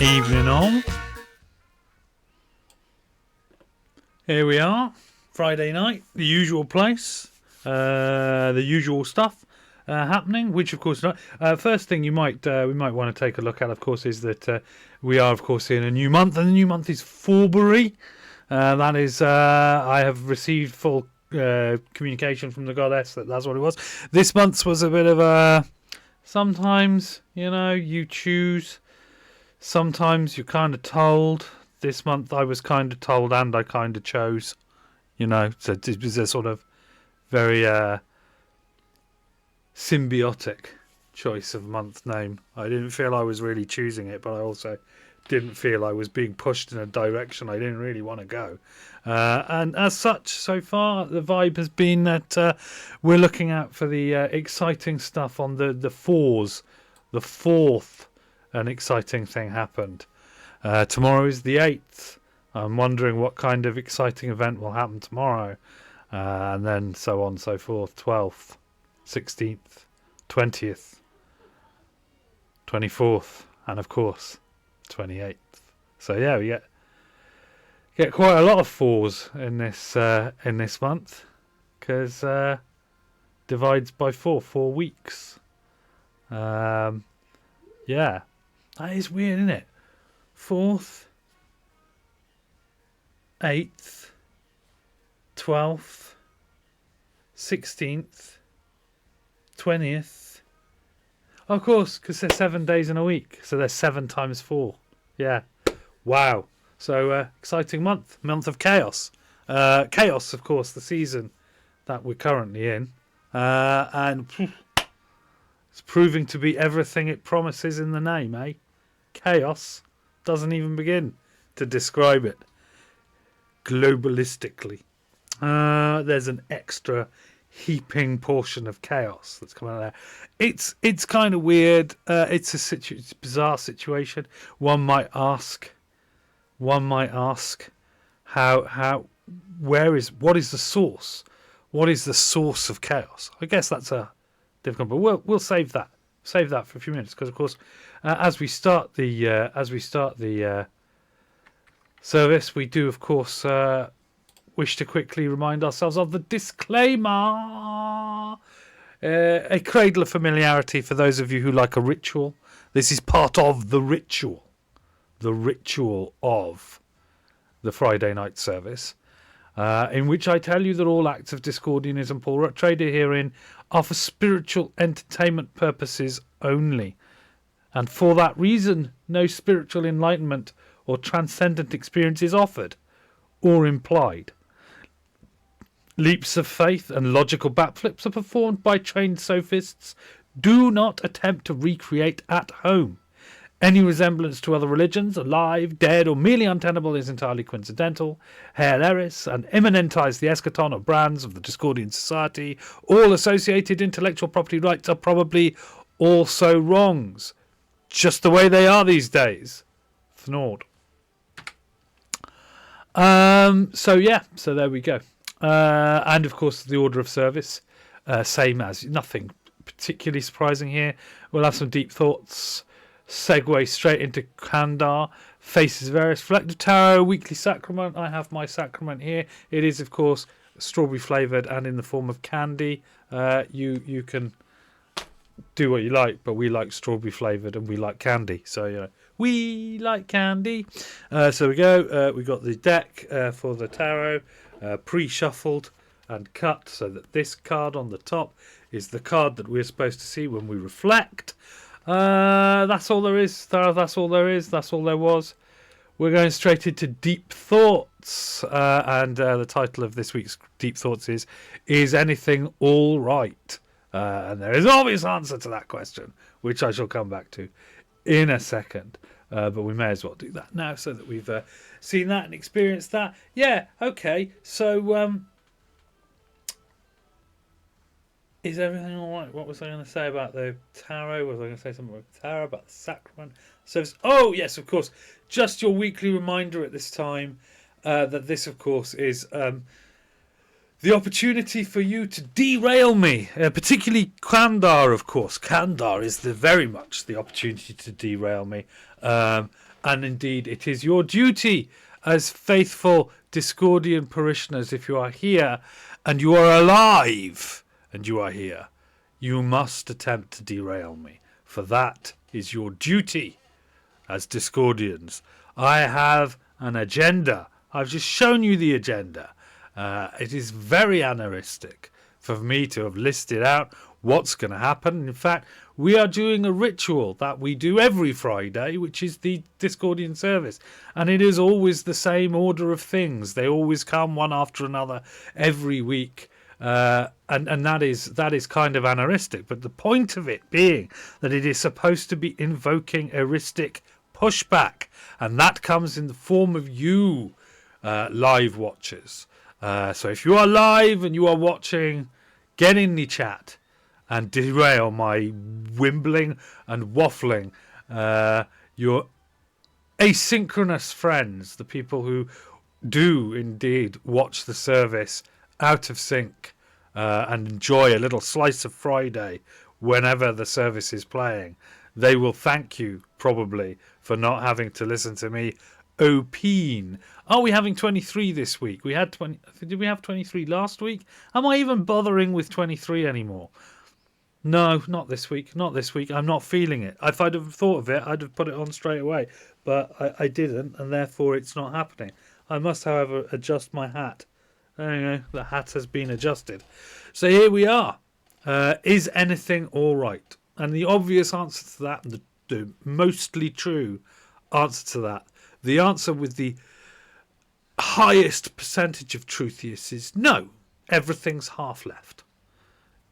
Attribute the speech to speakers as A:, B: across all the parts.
A: Evening all. Here we are, Friday night, the usual place, the usual stuff happening. Which, of course, first thing we might want to take a look at, of course, is that we are, of course, in a new month, and the new month is February. That is, I have received full communication from the goddess that's what it was. This month's was a bit of a. Sometimes, you choose. Sometimes you're kind of told. This month I was kind of told and I kind of chose. So it was a sort of very symbiotic choice of month name. I didn't feel I was really choosing it, but I also didn't feel I was being pushed in a direction I didn't really want to go. And as such, so far, the vibe has been that we're looking out for the exciting stuff on the fours. The fourth. An exciting thing happened. Tomorrow is the 8th. I'm wondering what kind of exciting event will happen tomorrow. And then so on and so forth. 12th, 16th, 20th, 24th, and of course, 28th. So yeah, we get quite a lot of fours in this month. Because divides by 4 weeks. Yeah. That is weird, isn't it? 4th, 8th, 12th, 16th, 20th. Of course, because there's 7 days in a week. So there's 7 times 4. Yeah. Wow. So exciting month. Month of chaos. Chaos, of course, the season that we're currently in. And it's proving to be everything it promises in the name, eh? Chaos doesn't even begin to describe it globalistically. There's an extra heaping portion of chaos that's coming out there. It's kind of weird. It's a bizarre situation. One might ask how what is the source? What is the source of chaos? I guess that's a difficult, but we'll save that. Save that for a few minutes, because of course, as we start the service, we do of course wish to quickly remind ourselves of the disclaimer. A cradle of familiarity for those of you who like a ritual. This is part of the ritual of the Friday night service, in which I tell you that all acts of Discordianism portrayed herein are for spiritual entertainment purposes only, and for that reason no spiritual enlightenment or transcendent experience is offered or implied. Leaps of faith and logical backflips are performed by trained sophists. Do not attempt to recreate at home. Any resemblance to other religions, alive, dead, or merely untenable, is entirely coincidental. Hail Eris and immanentize the eschaton or brands of the Discordian society. All associated intellectual property rights are probably also wrongs. Just the way they are these days. Fnord. So there we go. And of course, the order of service, same as, nothing particularly surprising here. We'll have some deep thoughts. Segue straight into Kandar. Faces of Eris. Reflective Tarot, weekly sacrament. I have my sacrament here. It is, of course, strawberry flavoured and in the form of candy. You can do what you like, but we like strawberry flavoured and we like candy. So, we like candy. So we go. We got the deck for the tarot, pre-shuffled and cut so that this card on the top is the card that we're supposed to see when we reflect. That's all there is. That's all there is. That's all there was. We're going straight into Deep Thoughts. And the title of this week's Deep Thoughts is Anything All Right? And there is an obvious answer to that question, which I shall come back to in a second. But we may as well do that now so that we've seen that and experienced that. Yeah, okay. So, is everything all right? What was I going to say about the tarot? Was I going to say something about the tarot, about the sacrament? So, oh, yes, of course. Just your weekly reminder at this time that this, of course, is the opportunity for you to derail me, particularly Kandar, of course. Kandar is very much the opportunity to derail me. And indeed, it is your duty as faithful Discordian parishioners, if you are here and you are alive and you are here, you must attempt to derail me, for that is your duty as Discordians. I have an agenda. I've just shown you the agenda. It is very anarchistic for me to have listed out what's going to happen. In fact, we are doing a ritual that we do every Friday, which is the Discordian service. And it is always the same order of things. They always come one after another every week. And that is kind of anarchistic. But the point of it being that it is supposed to be invoking eristic pushback. And that comes in the form of you, live watchers. So if you are live and you are watching, get in the chat and derail my wimbling and waffling. Your asynchronous friends, the people who do indeed watch the service out of sync and enjoy a little slice of Friday whenever the service is playing, they will thank you probably for not having to listen to me opine. Are we having 23 this week? We had 20. Did we have 23 last week? Am I even bothering with 23 anymore? No, not this week. Not this week. I'm not feeling it. If I'd have thought of it, I'd have put it on straight away. But I didn't, and therefore it's not happening. I must, however, adjust my hat. There you go. The hat has been adjusted. So here we are. Is anything all right? And the obvious answer to that, the mostly true answer to that, the answer with the highest percentage of truth is no. Everything's half left.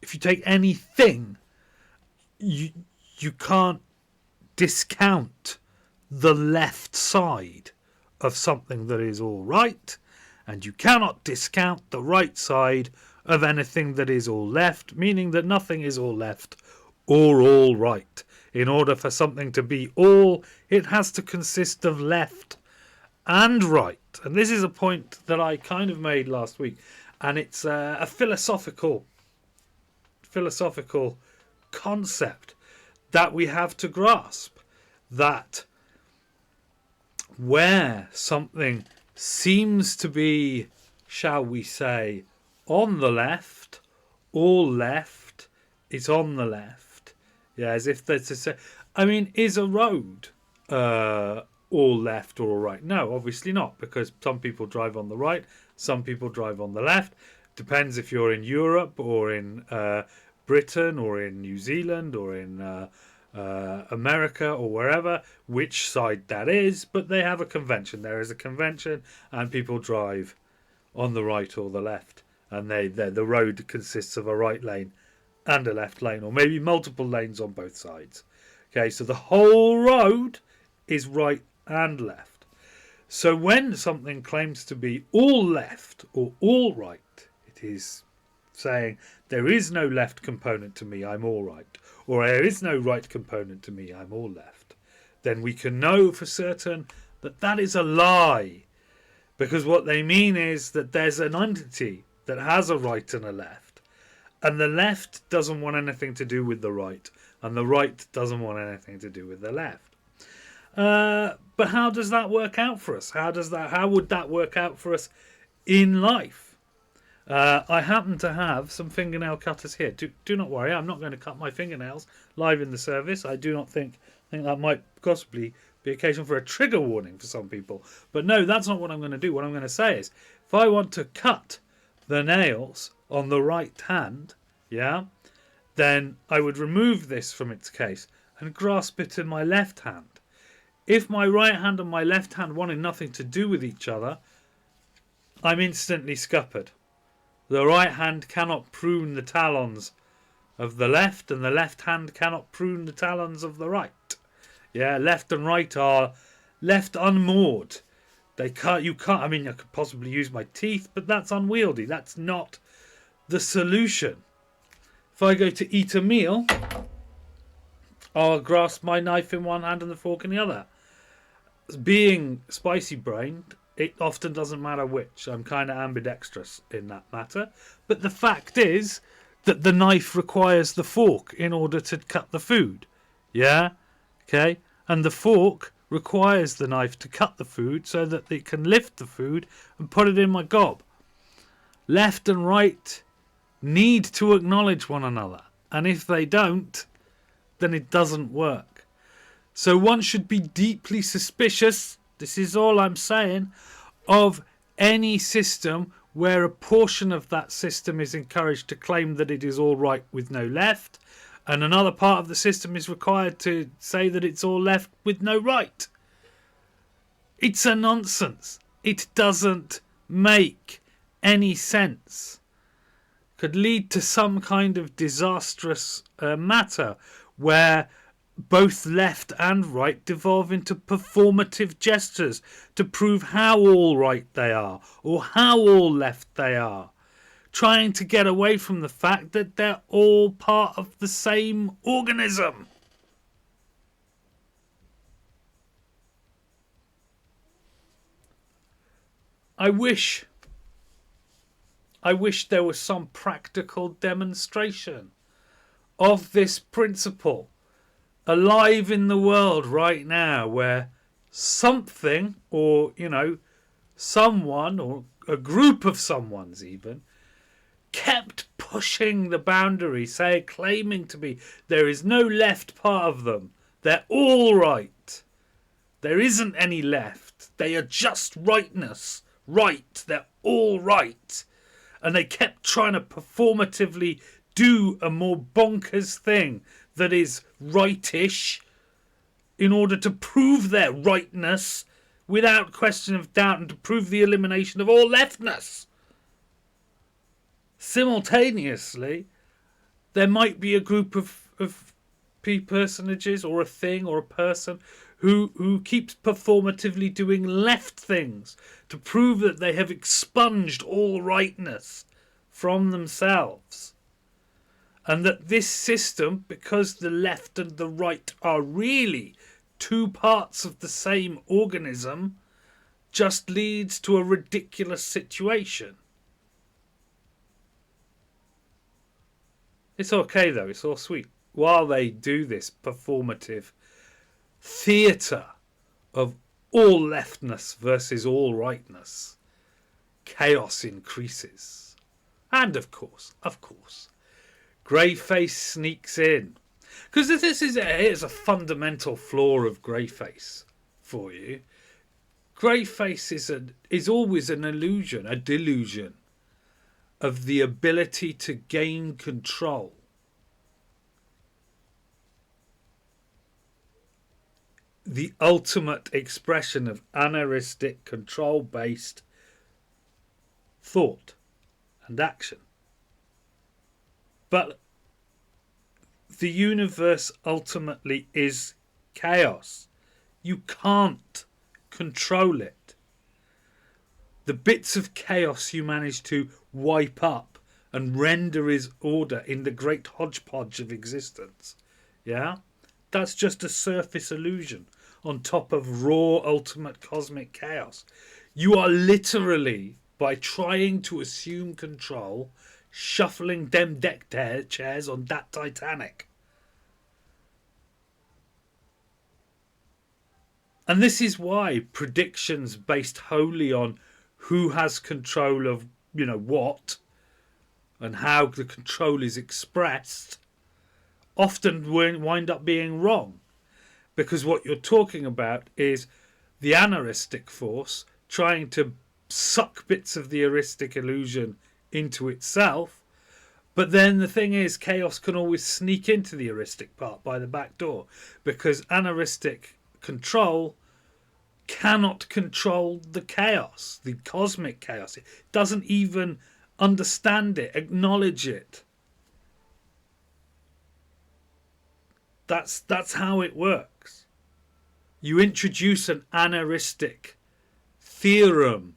A: If you take anything, you can't discount the left side of something that is all right, and you cannot discount the right side of anything that is all left, meaning that nothing is all left or all right. In order for something to be all, it has to consist of left and right. And this is a point that I kind of made last week, and it's a philosophical concept that we have to grasp, that where something seems to be, shall we say, on the left, all left, it's on the left. Yeah, as if that's to say, I mean, is a road all left or all right? No, obviously not, because some people drive on the right, some people drive on the left. Depends if you're in Europe or in Britain or in New Zealand or in America or wherever, which side that is, but they have a convention. There is a convention and people drive on the right or the left. and the road consists of a right lane and a left lane, or maybe multiple lanes on both sides. Okay, so the whole road is right and left. So when something claims to be all left or all right, it is saying there is no left component to me, I'm all right, or there is no right component to me, I'm all left. Then we can know for certain that that is a lie, because what they mean is that there's an entity that has a right and a left, and the left doesn't want anything to do with the right, and the right doesn't want anything to do with the left. But how does that work out for us? How would that work out for us in life? I happen to have some fingernail cutters here. Do not worry, I'm not going to cut my fingernails live in the service. I do not think that might possibly be occasion for a trigger warning for some people. But no, that's not what I'm going to do. What I'm going to say is, if I want to cut the nails on the right hand, yeah, then I would remove this from its case and grasp it in my left hand. If my right hand and my left hand wanted nothing to do with each other, I'm instantly scuppered. The right hand cannot prune the talons of the left, and the left hand cannot prune the talons of the right. Yeah, left and right are left unmoored. You can't, I mean, I could possibly use my teeth, but that's unwieldy. That's not the solution. If I go to eat a meal, I'll grasp my knife in one hand and the fork in the other. Being spicy-brained, it often doesn't matter which. I'm kind of ambidextrous in that matter. But the fact is that the knife requires the fork in order to cut the food. Yeah? Okay? And the fork requires the knife to cut the food so that it can lift the food and put it in my gob. Left and right need to acknowledge one another. And if they don't, then it doesn't work. So one should be deeply suspicious, this is all I'm saying, of any system where a portion of that system is encouraged to claim that it is all right with no left, and another part of the system is required to say that it's all left with no right. It's a nonsense. It doesn't make any sense. Could lead to some kind of disastrous matter where both left and right devolve into performative gestures to prove how all right they are or how all left they are, trying to get away from the fact that they're all part of the same organism. I wish there was some practical demonstration of this principle alive in the world right now, where something, or someone, or a group of someone's even, kept pushing the boundary, claiming to be there is no left part of them, they're all right, there isn't any left, they are just rightness, right, they're all right. And they kept trying to performatively do a more bonkers thing that is rightish in order to prove their rightness without question of doubt, and to prove the elimination of all leftness. Simultaneously, there might be a group of personages or a thing or a person who keeps performatively doing left things to prove that they have expunged all rightness from themselves. And that this system, because the left and the right are really two parts of the same organism, just leads to a ridiculous situation. It's okay though, it's all sweet. While they do this performative theatre of all leftness versus all rightness, chaos increases. And of course, Greyface sneaks in. Because here's a fundamental flaw of Greyface for you. Greyface is always an illusion, a delusion of the ability to gain control. The ultimate expression of aneuristic control-based thought and action. But the universe ultimately is chaos. You can't control it. The bits of chaos you manage to wipe up and render as order in the great hodgepodge of existence, yeah, that's just a surface illusion on top of raw ultimate cosmic chaos. You are literally, by trying to assume control, shuffling them deck chairs on that Titanic. And this is why predictions based wholly on who has control of, what, and how the control is expressed, often wind up being wrong. Because what you're talking about is the anaristic force trying to suck bits of the eristic illusion into itself. But then the thing is, chaos can always sneak into the eristic part by the back door, because anaristic control cannot control the chaos, the cosmic chaos. It doesn't even understand it, acknowledge it. That's how it works. You introduce an anaristic theorem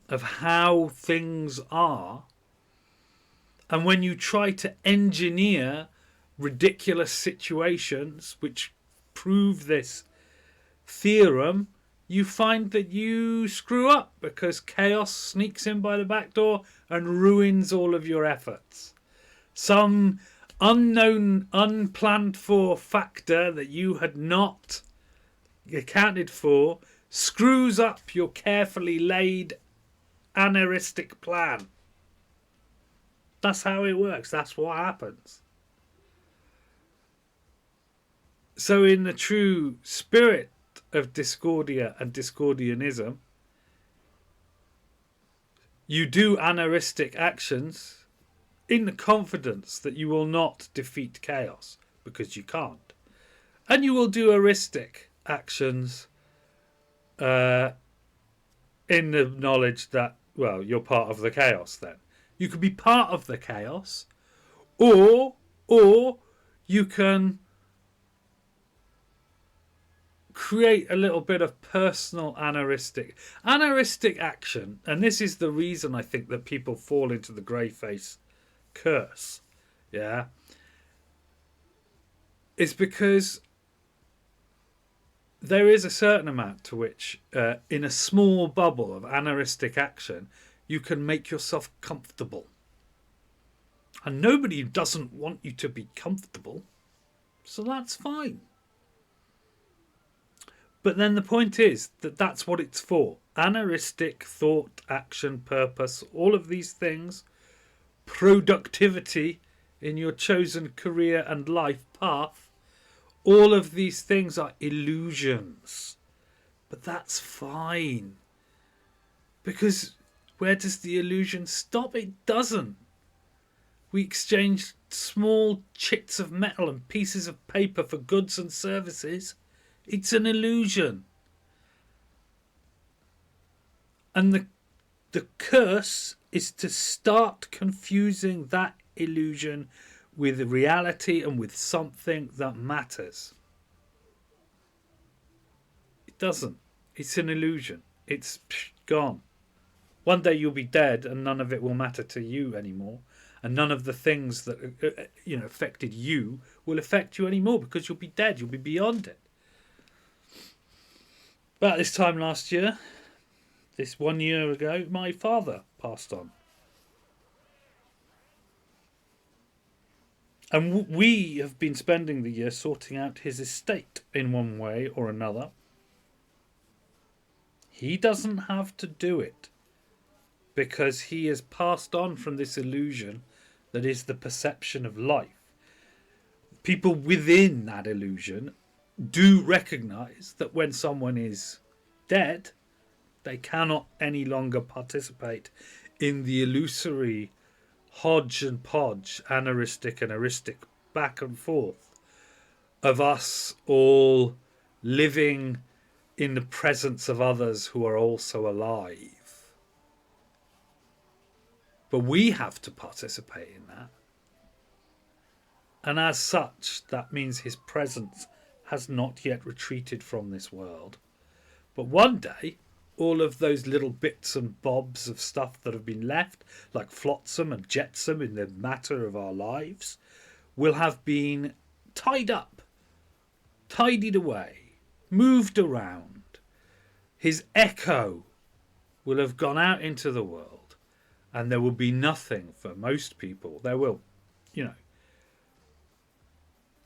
A: of how things are, and when you try to engineer ridiculous situations which prove this theorem, you find that you screw up, because chaos sneaks in by the back door and ruins all of your efforts. Some unknown, unplanned for factor that you had not accounted for screws up your carefully laid anaristic plan. That's how it works. That's what happens. So in the true spirit of Discordia and Discordianism, you do anaristic actions in the confidence that you will not defeat chaos, because you can't. And you will do eristic actions in the knowledge that, well, you're part of the chaos then. You could be part of the chaos, or you can create a little bit of personal anaristic action. And this is the reason I think that people fall into the grey face curse, yeah, is because there is a certain amount to which in a small bubble of anaristic action you can make yourself comfortable, and nobody doesn't want you to be comfortable, so that's fine. But then the point is that that's what it's for. Anaristic thought, action, purpose, all of these things, productivity in your chosen career and life path, all of these things are illusions. But that's fine. Because where does the illusion stop? It doesn't. We exchange small chits of metal and pieces of paper for goods and services. It's an illusion. And the curse is to start confusing that illusion with reality and with something that matters. It doesn't. It's an illusion. It's gone. One day you'll be dead and none of it will matter to you anymore. And none of the things that affected you will affect you anymore, because you'll be dead. You'll be beyond it. About this time last year, this 1 year ago, my father passed on. And we have been spending the year sorting out his estate in one way or another. He doesn't have to do it, because he has passed on from this illusion that is the perception of life. People within that illusion do recognise that when someone is dead, they cannot any longer participate in the illusory hodge and podge, anaristic and eristic back and forth of us all living in the presence of others who are also alive. But we have to participate in that. And as such, that means his presence has not yet retreated from this world. But one day, all of those little bits and bobs of stuff that have been left, like flotsam and jetsam in the matter of our lives, will have been tied up, tidied away, moved around. His echo will have gone out into the world, and there will be nothing for most people. There will,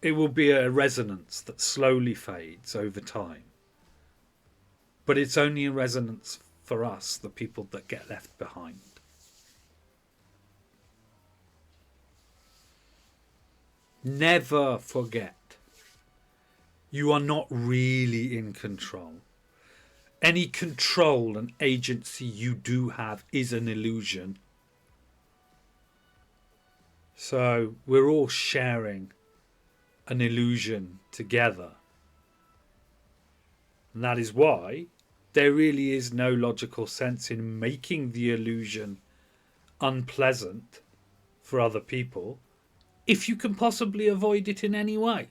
A: it will be a resonance that slowly fades over time. But it's only a resonance for us, the people that get left behind. Never forget, you are not really in control. Any control and agency you do have is an illusion. So we're all sharing an illusion together. And that is why there really is no logical sense in making the illusion unpleasant for other people if you can possibly avoid it in any way.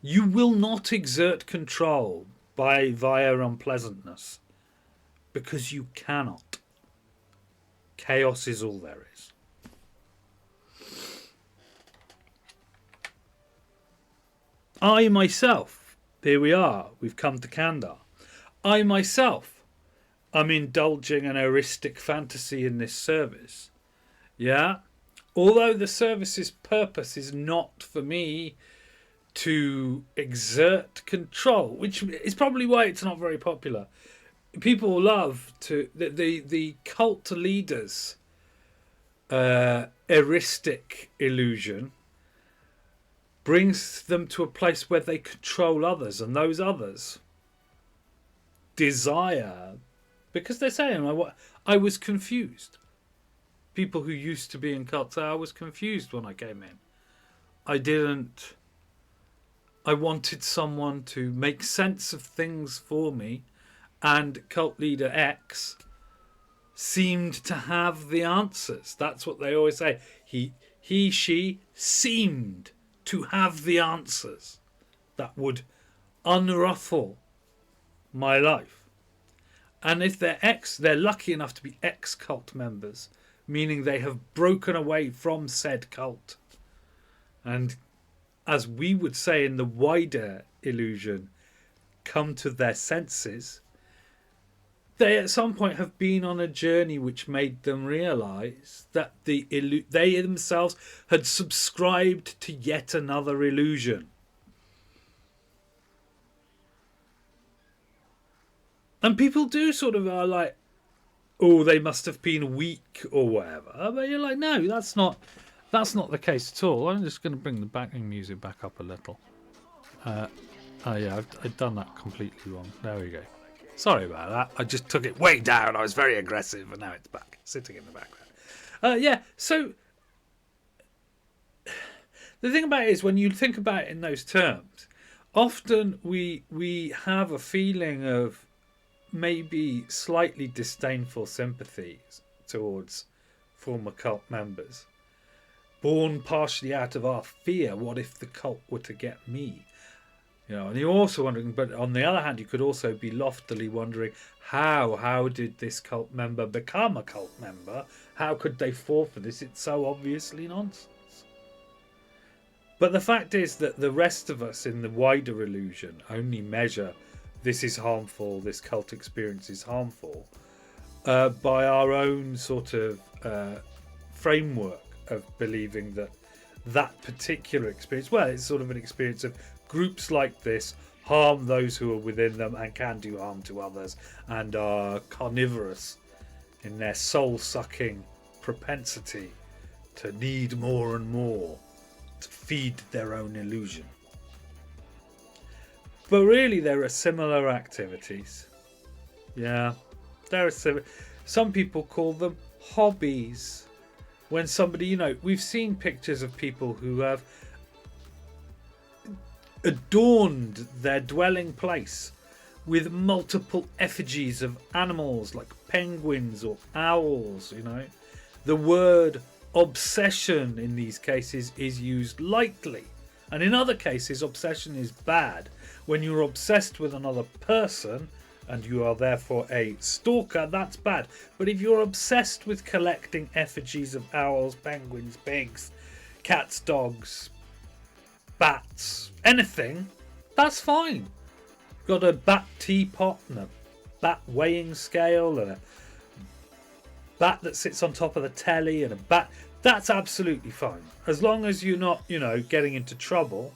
A: You will not exert control via unpleasantness, because you cannot. Chaos is all there is. I myself, here we are, we've come to Kandar. I myself am indulging an eristic fantasy in this service. Yeah? Although the service's purpose is not for me to exert control, which is probably why it's not very popular. People love to the cult leaders' eristic illusion brings them to a place where they control others, and those others desire, because they're saying, I was confused. People who used to be in cults say, I was confused when I came in. I wanted someone to make sense of things for me, and cult leader X seemed to have the answers. That's what they always say. She seemed to have the answers that would unruffle my life. And if they're lucky enough to be ex-cult members, meaning they have broken away from said cult, and as we would say in the wider illusion, come to their senses, they at some point have been on a journey which made them realise that they themselves had subscribed to yet another illusion. And people do sort of are like, oh, they must have been weak or whatever. But you're like, no, that's not the case at all. I'm just going to bring the backing music back up a little. Oh yeah, I've done that completely wrong. There we go. Sorry about that. I just took it way down. I was very aggressive, and now it's back, sitting in the background. Yeah, so the thing about it is, when you think about it in those terms, often we have a feeling of maybe slightly disdainful sympathies towards former cult members, born partially out of our fear. What if the cult were to get me? And you're also wondering, but on the other hand, you could also be loftily wondering, how did this cult member become a cult member? How could they fall for this? It's so obviously nonsense. But the fact is that the rest of us in the wider illusion only measure this is harmful, this cult experience is harmful, by our own sort of framework of believing that particular experience, well, it's sort of an experience of groups like this harm those who are within them and can do harm to others, and are carnivorous in their soul-sucking propensity to need more and more to feed their own illusion. But really, there are similar activities. Yeah, there are similar. Some people call them hobbies. When somebody, we've seen pictures of people who have adorned their dwelling place with multiple effigies of animals like penguins or owls, The word obsession in these cases is used lightly. And in other cases, obsession is bad. When you're obsessed with another person and you are therefore a stalker, that's bad. But if you're obsessed with collecting effigies of owls, penguins, pigs, cats, dogs, bats, anything, that's fine. Got a bat teapot and a bat weighing scale and a bat that sits on top of the telly and a bat. That's absolutely fine. As long as you're not, getting into trouble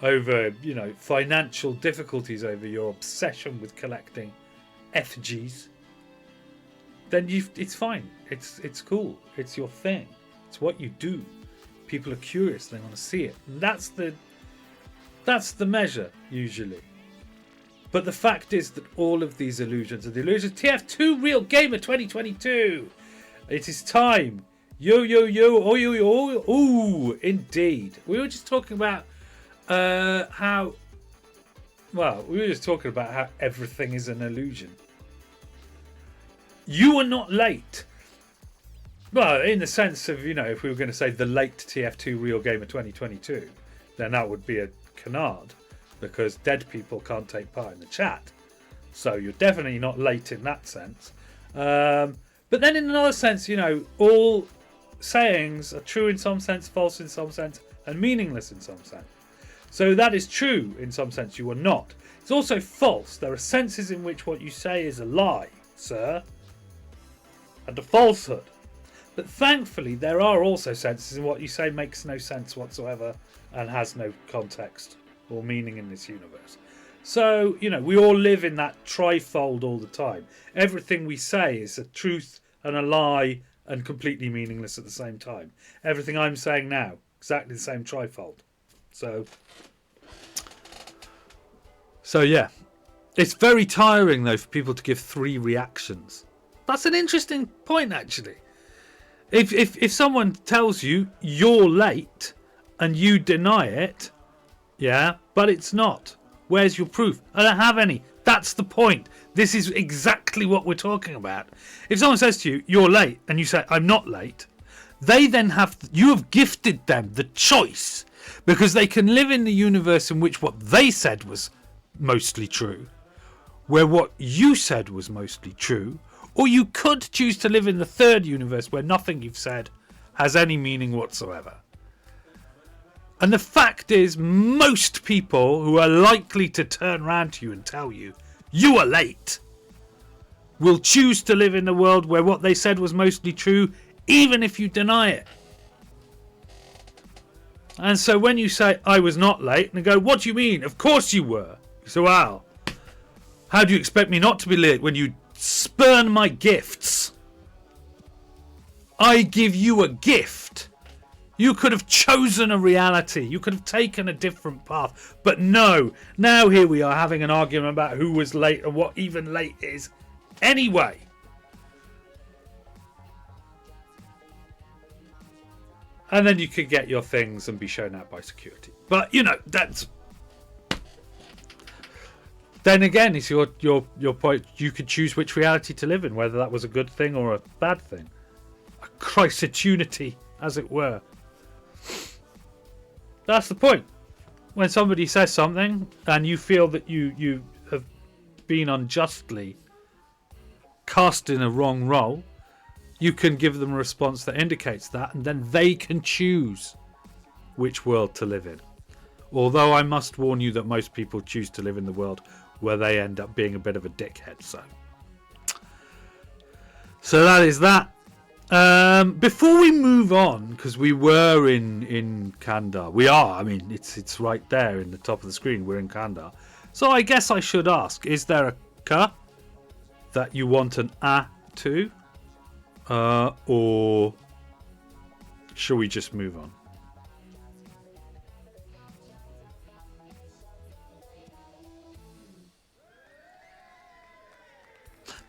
A: over, financial difficulties over your obsession with collecting effigies, then it's fine. It's cool. It's your thing. It's what you do. People are curious. They want to see it. And that's the measure, usually. But the fact is that all of these illusions are the illusions. TF2 Real Gamer 2022. It is time. Yo, yo, yo. Oh, yo, yo. Ooh, indeed. We were just talking about how everything is an illusion. You are not late. Well, in the sense of, if we were going to say the late TF2 Real Gamer 2022, then that would be a canard. Because dead people can't take part in the chat. So you're definitely not late in that sense. But then in another sense, all sayings are true in some sense, false in some sense, and meaningless in some sense. So that is true in some sense, you are not. It's also false. There are senses in which what you say is a lie, sir, and a falsehood. But thankfully, there are also senses in what you say makes no sense whatsoever and has no context or meaning in this universe. So, we all live in that trifold all the time. Everything we say is a truth and a lie and completely meaningless at the same time. Everything I'm saying now, exactly the same trifold. So yeah. It's very tiring, though, for people to give 3 reactions. That's an interesting point, actually. If someone tells you you're late and you deny it, yeah, but it's not. Where's your proof? I don't have any. That's the point. This is exactly what we're talking about. If someone says to you, you're late, and you say, I'm not late, they then you have gifted them the choice, because they can live in the universe in which what they said was mostly true, where what you said was mostly true, or you could choose to live in the third universe where nothing you've said has any meaning whatsoever. And the fact is, most people who are likely to turn around to you and tell you, you are late, will choose to live in the world where what they said was mostly true, even if you deny it. And so when you say, I was not late, and they go, what do you mean? Of course you were. You say, well, how do you expect me not to be late when you spurn my gifts? I give you a gift. You could have chosen a reality. You could have taken a different path. But no. Now here we are having an argument about who was late and what even late is. Anyway. And then you could get your things and be shown out by security. But, that's... Then again, it's your point. You could choose which reality to live in, whether that was a good thing or a bad thing. A Christotunity, as it were. That's the point. When somebody says something and you feel that you have been unjustly cast in a wrong role, you can give them a response that indicates that, and then they can choose which world to live in. Although I must warn you that most people choose to live in the world where they end up being a bit of a dickhead. So that is that. Before we move on, because we were in Kandar, we are. I mean, it's right there in the top of the screen. We're in Kandar. So I guess I should ask: is there a ka that you want an a to, or shall we just move on?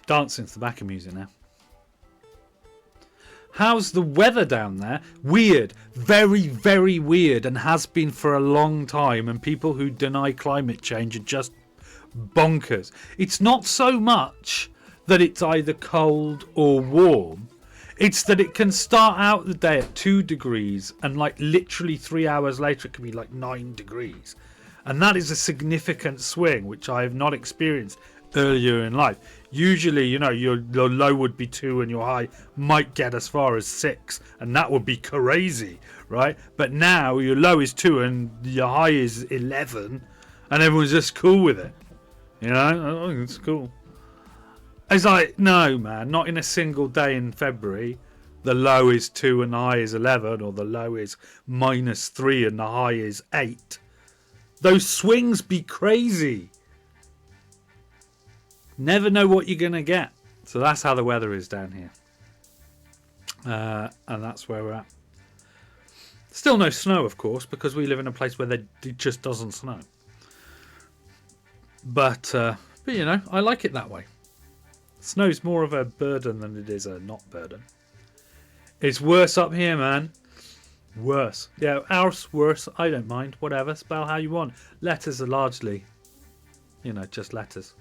A: Dancing to the back of music now. How's the weather down there? Weird. Very, very weird, and has been for a long time. And people who deny climate change are just bonkers. It's not so much that it's either cold or warm. It's that it can start out the day at 2 degrees and like literally 3 hours later it can be like 9 degrees. And that is a significant swing, which I have not experienced earlier in life. Usually, you know, your low would be 2 and your high might get as far as 6, and that would be crazy, right? But now your low is 2 and your high is 11, and everyone's just cool with it. You know, I think it's cool. It's like, no, man, not in a single day in February. The low is 2 and the high is 11, or the low is -3 and the high is 8. Those swings be crazy. Never know what you're going to get. So that's how the weather is down here. And that's where we're at. Still no snow, of course, because we live in a place where it just doesn't snow. But you know, I like it that way. Snow's more of a burden than it is a not burden. It's worse up here, man. Worse. Yeah, ours worse. I don't mind. Whatever. Spell how you want. Letters are largely, you know, just letters.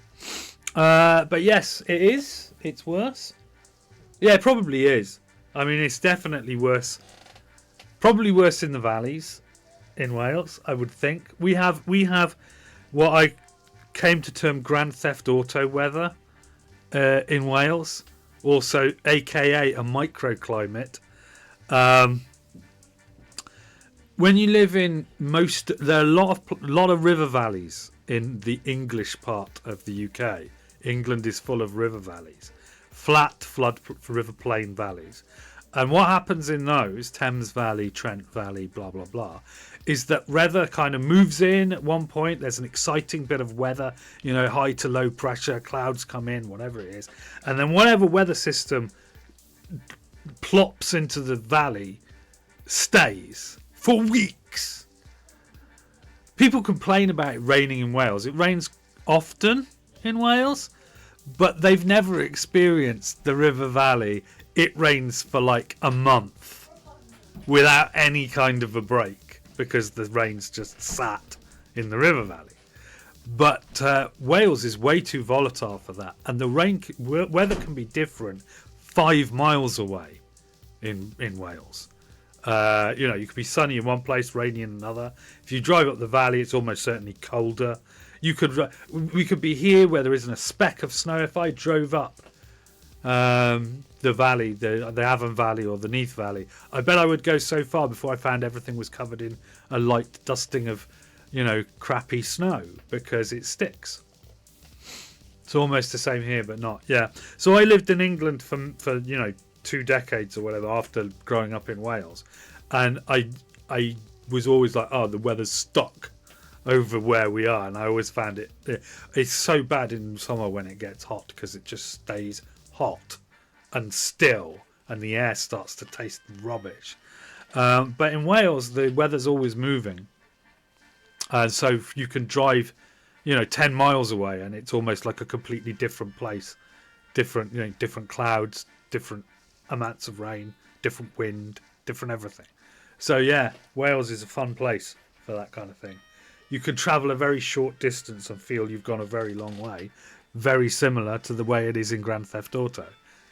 A: But yes, it is. It's worse. Yeah, it probably is. I mean, it's definitely worse. Probably worse in the valleys in Wales, I would think. We have what I came to term Grand Theft Auto weather in Wales, also aka a microclimate. When you live in there are a lot of river valleys in the English part of the UK. England is full of river valleys, flat flood river plain valleys. And what happens in those, Thames Valley, Trent Valley, blah, blah, blah, is that weather kind of moves in at one point. There's an exciting bit of weather, you know, high to low pressure, clouds come in, whatever it is. And then whatever weather system plops into the valley stays for weeks. People complain about it raining in Wales. It rains often in Wales, but they've never experienced the River Valley. It rains for like a month without any kind of a break because the rain's just sat in the River Valley. But Wales is way too volatile for that, and the weather can be different 5 miles away in Wales. You know, you could be sunny in one place, rainy in another. If you drive up the valley, it's almost certainly colder. We could be here where there isn't a speck of snow. If I drove up the valley, the Avon Valley or the Neath Valley, I bet I would go so far before I found everything was covered in a light dusting of, you know, crappy snow, because it sticks. It's almost the same here, but not. Yeah. So I lived in England for you know 2 decades or whatever after growing up in Wales, and I was always like, oh, the weather's stuck over where we are, and I always found it's so bad in summer when it gets hot because it just stays hot and still, and the air starts to taste rubbish. But in Wales, the weather's always moving, and so you can drive, you know, 10 miles away, and it's almost like a completely different place, different, you know, different clouds, different amounts of rain, different wind, different everything. So yeah, Wales is a fun place for that kind of thing. You can travel a very short distance and feel you've gone a very long way. Very similar to the way it is in Grand Theft Auto.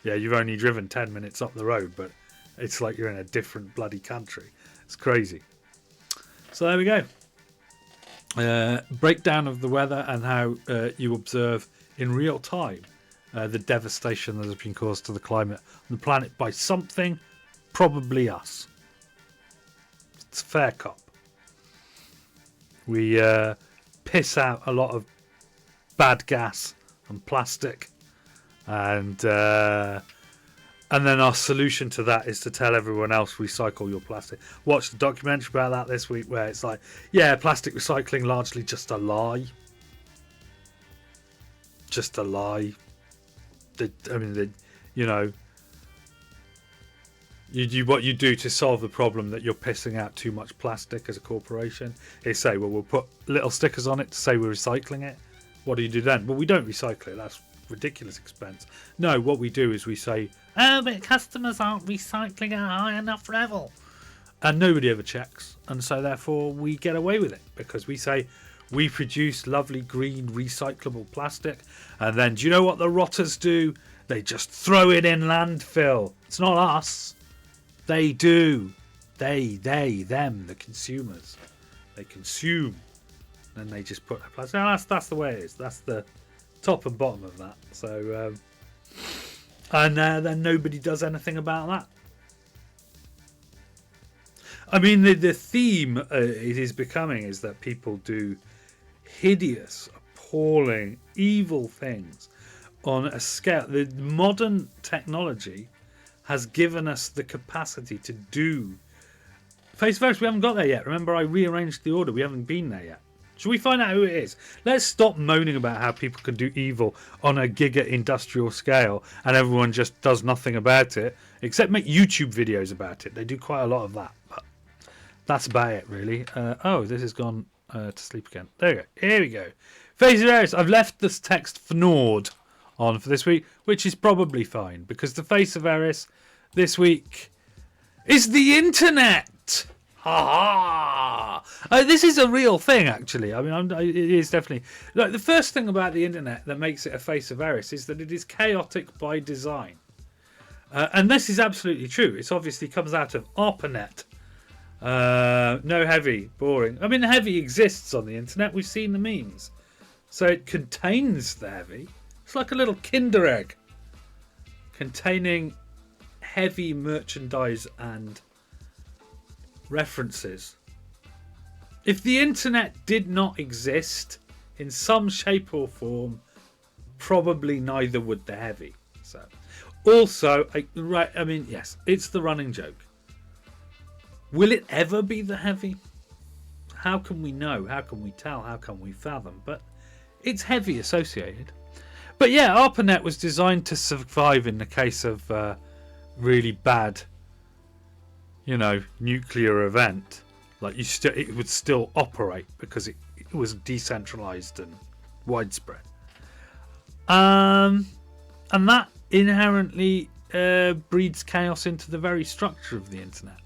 A: Yeah, you've only driven 10 minutes up the road, but it's like you're in a different bloody country. It's crazy. So there we go. Breakdown of the weather and how you observe in real time the devastation that has been caused to the climate on the planet by something, probably us. It's a fair cop. We piss out a lot of bad gas and plastic, and then our solution to that is to tell everyone else recycle your plastic. Watched a documentary about that this week where it's like, yeah, plastic recycling largely just a lie. Just a lie. You know, what you do to solve the problem that you're pissing out too much plastic as a corporation is say, well, we'll put little stickers on it to say we're recycling it. What do you do then? Well, we don't recycle it. That's ridiculous expense. No, what we do is we say, oh, but customers aren't recycling at a high enough level. And nobody ever checks. And so therefore we get away with it because we say, We produce lovely green recyclable plastic, and then do you know what the rotters do? They just throw it in landfill. It's not us. They do. They, them, the consumers. They consume. And they just put plastic. Now, that's the way it is. That's the top and bottom of that. So, and then nobody does anything about that. I mean, the theme it is becoming is that people do hideous, appalling, evil things on a scale. The modern technology has given us the capacity to do face-to-face. We haven't got there yet. Remember, I rearranged the order. We haven't been there yet. Should we find out who it is? Let's stop moaning about how people can do evil on a giga industrial scale and everyone just does nothing about it, except make YouTube videos about it. They do quite a lot of that, but that's about it, really. Oh, this has gone to sleep again. There we go. Here we go. Face of Eris. I've left this text for Nord on for this week, which is probably fine, because the face of Eris this week is the internet. Ha ha! This is a real thing, actually. I mean, it is definitely. Like, the first thing about the internet that makes it a face of Eris is that it is chaotic by design. And this is absolutely true. It obviously comes out of ARPANET. No heavy, boring. I mean, the heavy exists on the internet. We've seen the memes. So it contains the heavy. It's like a little Kinder egg containing heavy merchandise and references. If the internet did not exist in some shape or form, probably neither would the heavy. So, also, I mean, yes, it's the running joke. Will it ever be the heavy? How can we know? How can we tell? How can we fathom? But it's heavy associated. But yeah, ARPANET was designed to survive in the case of really bad, nuclear event. Like it would still operate because it was decentralized and widespread. And that inherently breeds chaos into the very structure of the internet.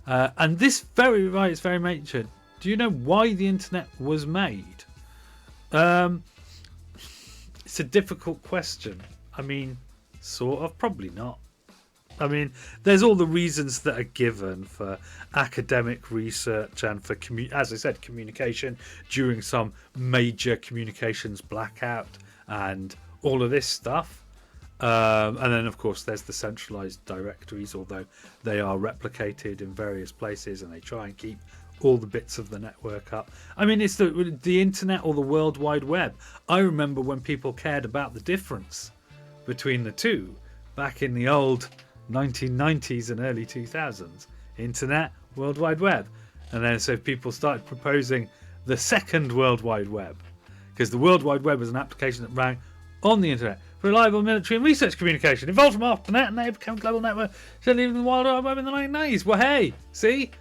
A: And this by its very nature, do you know why the internet was made? It's a difficult question. I mean, sort of, probably not. I mean, there's all the reasons that are given for academic research and for, as I said, communication during some major communications blackout and all of this stuff. And then, of course, there's the centralized directories, although they are replicated in various places and they try and keep all the bits of the network up. I mean, it's the internet or the World Wide Web. I remember when people cared about the difference between the two back in the old 1990s and early 2000s. Internet, World Wide Web. And then so people started proposing the second World Wide Web, because the World Wide Web was an application that ran on the internet for reliable military and research communication. Evolved from ARPANET and they became a global network, certainly even the World Wide Web in the 1990s. Well, hey, see?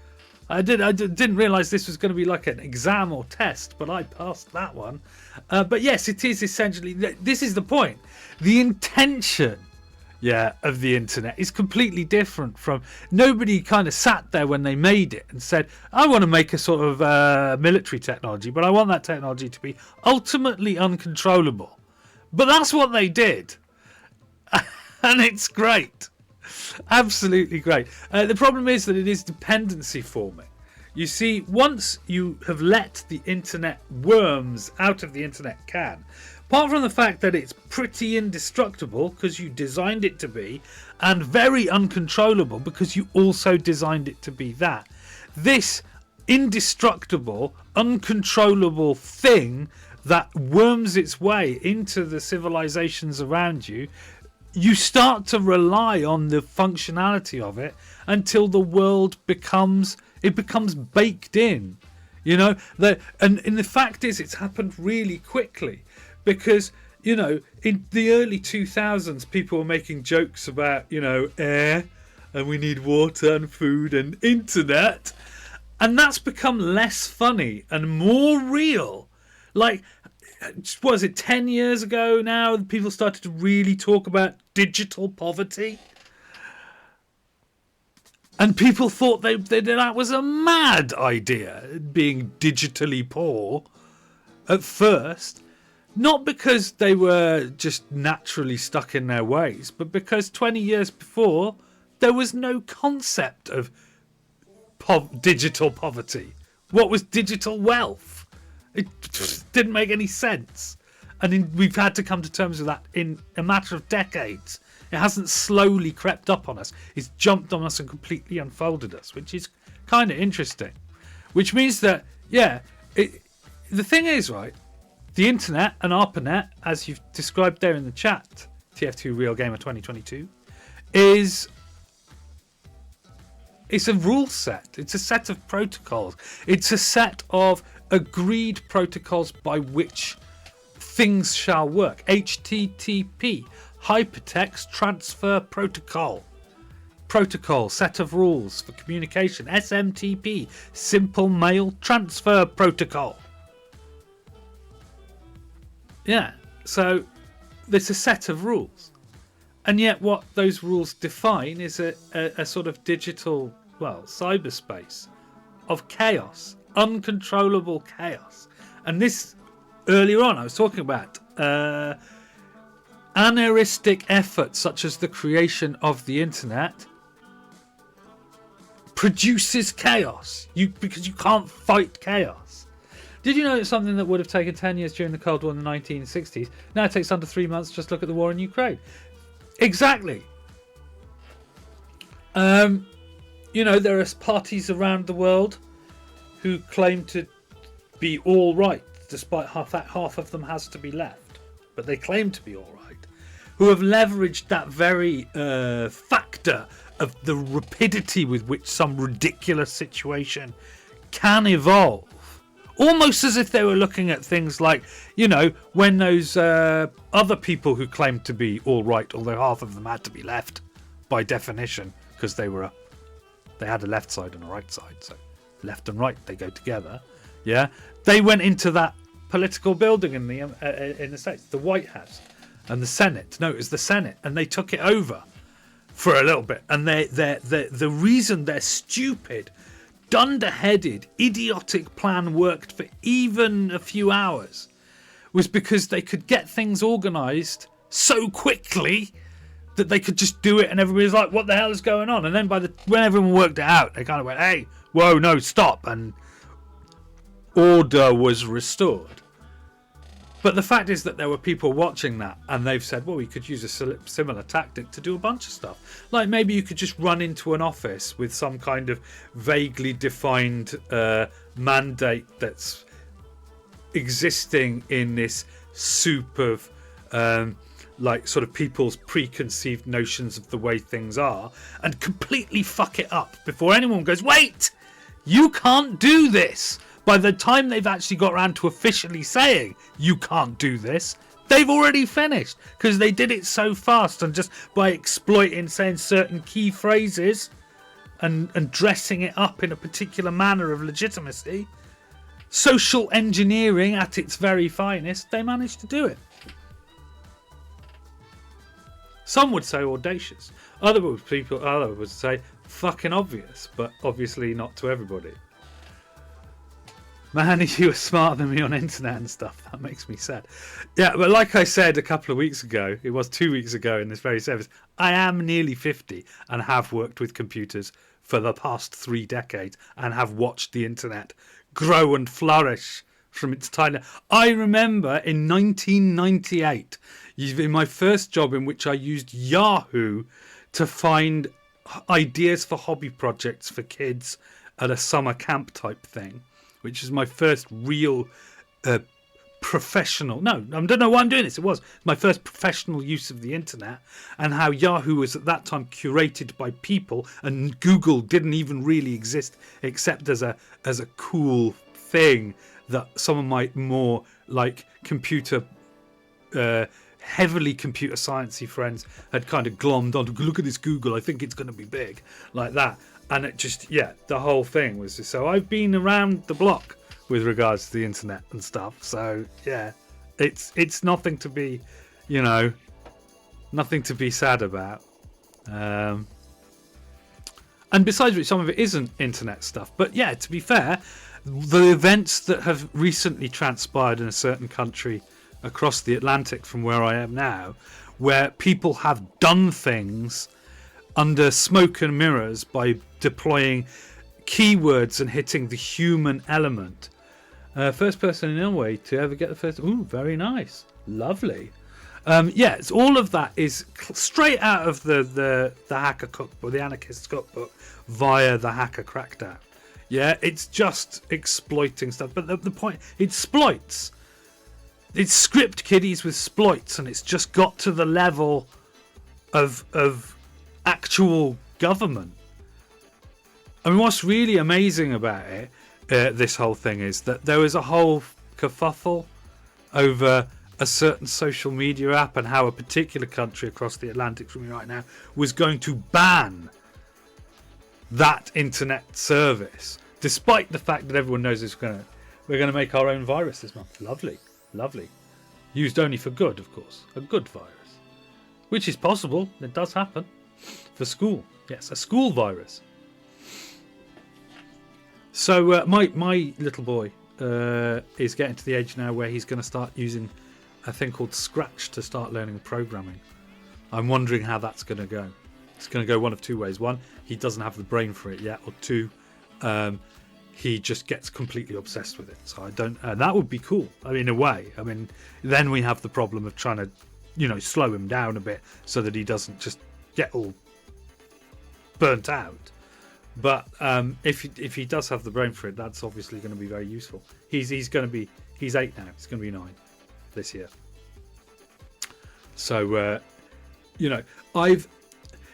A: I didn't realise this was going to be like an exam or test, but I passed that one. But yes, it is essentially, this is the point. The intention of the internet is completely different from, nobody kind of sat there when they made it and said, I want to make a sort of military technology, but I want that technology to be ultimately uncontrollable. But that's what they did. And it's great. Absolutely great. The problem is that it is dependency forming. You see, once you have let the internet worms out of the internet can, apart from the fact that it's pretty indestructible because you designed it to be, and very uncontrollable because you also designed it to be that, this indestructible, uncontrollable thing that worms its way into the civilizations around you, you start to rely on the functionality of it until the world becomes baked in. And the fact is, it's happened really quickly. Because, in the early 2000s, people were making jokes about, air, and we need water and food and internet. And that's become less funny and more real. Like, what was it, 10 years ago now, people started to really talk about digital poverty? And people thought that was a mad idea, being digitally poor. at first, not because they were just naturally stuck in their ways, but because 20 years before, there was no concept of digital poverty. What was digital wealth? It just didn't make any sense. And we've had to come to terms with that in a matter of decades. It hasn't slowly crept up on us. It's jumped on us and completely unfolded us, which is kind of interesting. Which means that, the thing is, right, the internet and ARPANET, as you've described there in the chat, TF2 Real Gamer 2022, it's a rule set. It's a set of protocols. It's a set of agreed protocols by which things shall work. HTTP, Hypertext Transfer Protocol. Protocol, set of rules for communication. SMTP, Simple Mail Transfer Protocol. Yeah, so there's a set of rules. And yet what those rules define is a sort of digital, cyberspace of chaos, uncontrollable chaos. And this, earlier on, I was talking about aneuristic efforts such as the creation of the internet produces chaos because you can't fight chaos. Did you know it's something that would have taken 10 years during the Cold War in the 1960s? Now it takes under 3 months. Just look at the war in Ukraine. Exactly. There are parties around the world who claim to be all right, despite half of them has to be left. But they claim to be all right. Who have leveraged that very factor of the rapidity with which some ridiculous situation can evolve. Almost as if they were looking at things like, when those other people who claimed to be all right, although half of them had to be left by definition, because they had a left side and a right side, so left and right, they go together. Yeah, they went into that political building in the States, the White House and the Senate. No, it was the Senate, and they took it over for a little bit. And the reason their stupid, dunderheaded, idiotic plan worked for even a few hours was because they could get things organised so quickly that they could just do it, and everybody's like, what the hell is going on? And then when everyone worked it out, they kind of went, hey, whoa, no, stop, and order was restored. But the fact is that there were people watching that, and they've said, well, we could use a similar tactic to do a bunch of stuff. Like maybe you could just run into an office with some kind of vaguely defined mandate that's existing in this soup of sort of people's preconceived notions of the way things are, and completely fuck it up before anyone goes, wait, you can't do this. By the time they've actually got around to officially saying you can't do this, they've already finished, because they did it so fast, and just by exploiting, saying certain key phrases and dressing it up in a particular manner of legitimacy, social engineering at its very finest, they managed to do it. Some would say audacious. Others would say fucking obvious, but obviously not to everybody. Man, you were smarter than me on internet and stuff. That makes me sad. Yeah, but like I said a couple of weeks ago, it was 2 weeks ago in this very service, I am nearly 50 and have worked with computers for the past 3 decades and have watched the internet grow and flourish from its tiny... I remember in 1998, in my first job in which I used Yahoo to find ideas for hobby projects for kids at a summer camp type thing, which is my first real professional... No, I don't know why I'm doing this. It was my first professional use of the internet, and how Yahoo was at that time curated by people, and Google didn't even really exist except as a cool thing that some of my more like heavily computer sciencey friends had kind of glommed on. Look at this Google, I think it's going to be big, like that. And it just, the whole thing was just, so I've been around the block with regards to the internet and stuff. So yeah, it's nothing to be, nothing to be sad about. And besides which, some of it isn't internet stuff. But yeah, to be fair, the events that have recently transpired in a certain country across the Atlantic from where I am now, where people have done things under smoke and mirrors by deploying keywords and hitting the human element. First person in Norway to ever get the first. Ooh, very nice, lovely. Yes, all of that is straight out of the hacker cookbook, the anarchist cookbook, via the hacker crackdown. Yeah, it's just exploiting stuff. But the point, it exploits. It's script kiddies with exploits, and it's just got to the level of actual government. I mean, what's really amazing about it, this whole thing, is that there was a whole kerfuffle over a certain social media app and how a particular country across the Atlantic from me right now was going to ban that internet service, despite the fact that everyone knows we're going to make our own virus this month. Lovely, lovely. Used only for good, of course. A good virus. Which is possible. It does happen. For school. Yes, a school virus. So my little boy is getting to the age now where he's going to start using a thing called Scratch to start learning programming. I'm wondering how that's going to go. It's going to go one of two ways. One, he doesn't have the brain for it yet. Or two, he just gets completely obsessed with it. So I don't. That would be cool. I mean, in a way. I mean, then we have the problem of trying to, slow him down a bit so that he doesn't just get all burnt out. But if he does have the brain for it, that's obviously going to be very useful. He's 8 now. He's going to be 9 this year. So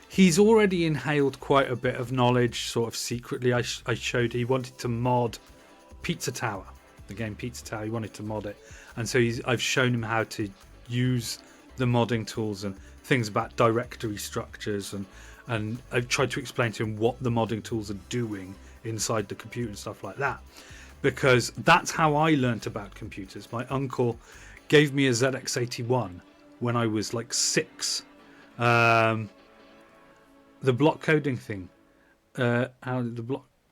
A: he's already inhaled quite a bit of knowledge, sort of secretly. I showed he wanted to mod Pizza Tower, the game Pizza Tower. He wanted to mod it, and so I've shown him how to use the modding tools and things about directory structures, and I've tried to explain to him what the modding tools are doing inside the computer and stuff like that, because that's how I learnt about computers. My uncle gave me a ZX81 when I was like 6. The block coding thing.